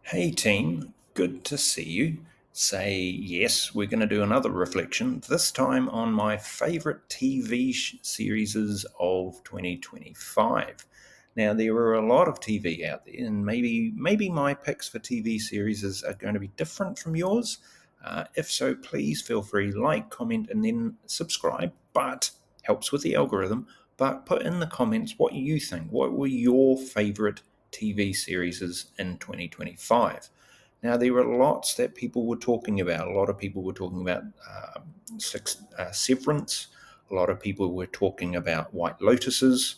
Hey team, good to see you. Say yes, we're going to do another reflection, this time on my favourite TV series of 2025. Now, there are a lot of TV out there, and maybe my picks for TV series are going to be different from yours. If so, please feel free, like, comment, and then subscribe. But helps with the algorithm. But put in the comments what you think. What were your favourite TV series in 2025? Now, there were lots that people were talking about. A lot of people were talking about Severance. A lot of people were talking about White Lotuses.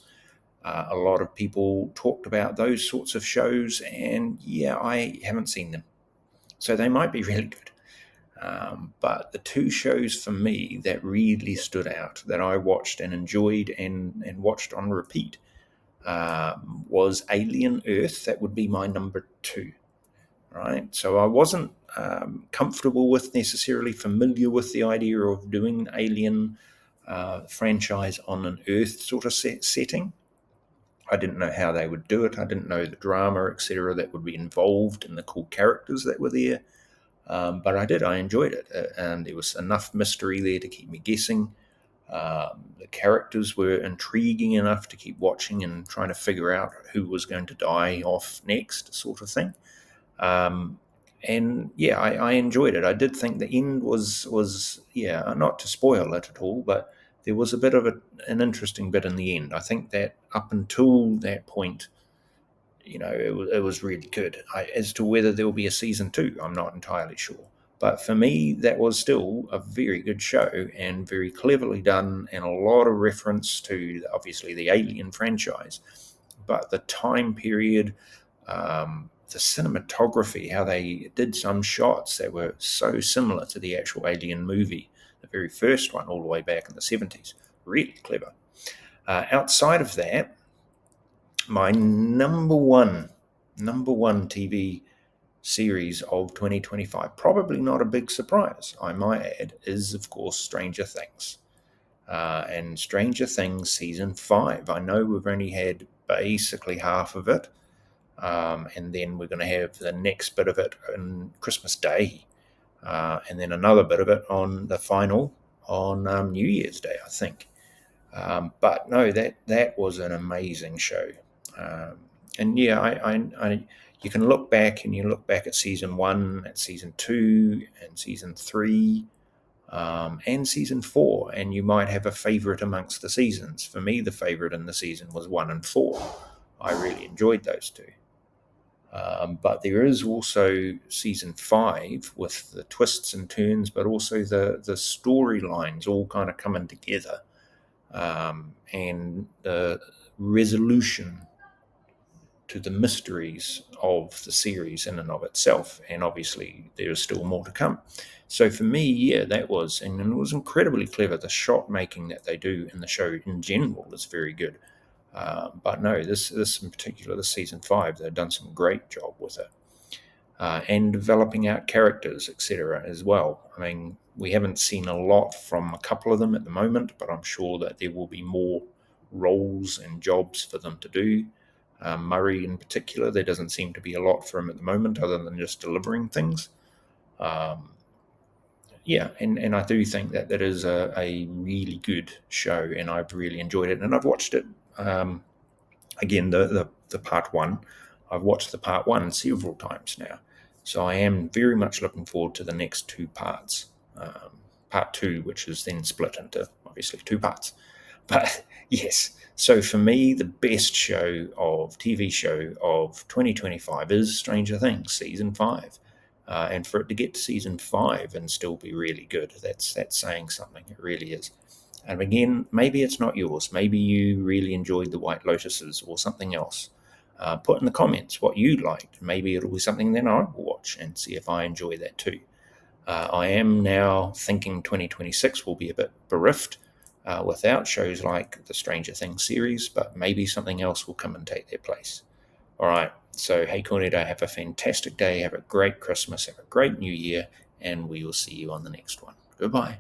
A lot of people talked about those sorts of shows, and yeah, I haven't seen them. So they might be really good. But the two shows for me that really stood out, that I watched and enjoyed and watched on repeat, was Alien Earth. That would be my number two, right? So I wasn't comfortable with, necessarily familiar with the idea of doing Alien franchise on an Earth sort of setting. I didn't know how they would do it. I didn't know the drama, etc., that would be involved and the cool characters that were there. But I did. I enjoyed it, and there was enough mystery there to keep me guessing. The characters were intriguing enough to keep watching and trying to figure out who was going to die off next, sort of thing. And yeah, I enjoyed it. I did think the end was yeah, not to spoil it at all, but there was a bit of an interesting bit in the end. I think that up until that point, it was really good. As to whether there will be a season two, I'm not entirely sure. But for me, that was still a very good show and very cleverly done, and a lot of reference to obviously the Alien franchise. But the time period, the cinematography, how they did some shots that were so similar to the actual Alien movie, the very first one, all the way back in the 70s, really clever. Outside of that, my number one TV series of 2025, probably not a big surprise, I might add, is of course Stranger Things. And Stranger Things season 5. I know we've only had basically half of it, and then we're going to have the next bit of it on Christmas Day, and then another bit of it on the final on New Year's Day, I think. But no, that was an amazing show. Um, and yeah, you can look back and you look back at season 1, at season 2, and season 3, and season 4, and you might have a favorite amongst the seasons. For me, the favorite in the season was 1 and 4. I really enjoyed those two. But there is also season 5 with the twists and turns, but also the storylines all kind of coming together, and the resolution to the mysteries of the series in and of itself. And obviously, there is still more to come. So for me, yeah, that was, and it was incredibly clever. The shot making that they do in the show in general is very good. But no, this in particular, this season 5, they've done some great job with it. And developing out characters, etc., as well. I mean, we haven't seen a lot from a couple of them at the moment, but I'm sure that there will be more roles and jobs for them to do. Murray, in particular, there doesn't seem to be a lot for him at the moment other than just delivering things. Yeah, and I do think that that is a really good show, and I've really enjoyed it. And I've watched it, again, the part one. I've watched the part one several times now. So I am very much looking forward to the next two parts. Part two, which is then split into obviously two parts. But yes, so for me, the best TV show of 2025 is Stranger Things season 5. And for it to get to season 5 and still be really good, that's saying something. It really is. And again, maybe it's not yours. Maybe you really enjoyed the White Lotuses or something else. Put in the comments what you liked. Maybe it'll be something that I will watch and see if I enjoy that too. I am now thinking 2026 will be a bit bereft without shows like the Stranger Things series, but maybe something else will come and take their place. All right, so hey, Corneta, have a fantastic day, have a great Christmas, have a great New Year, and we will see you on the next one. Goodbye.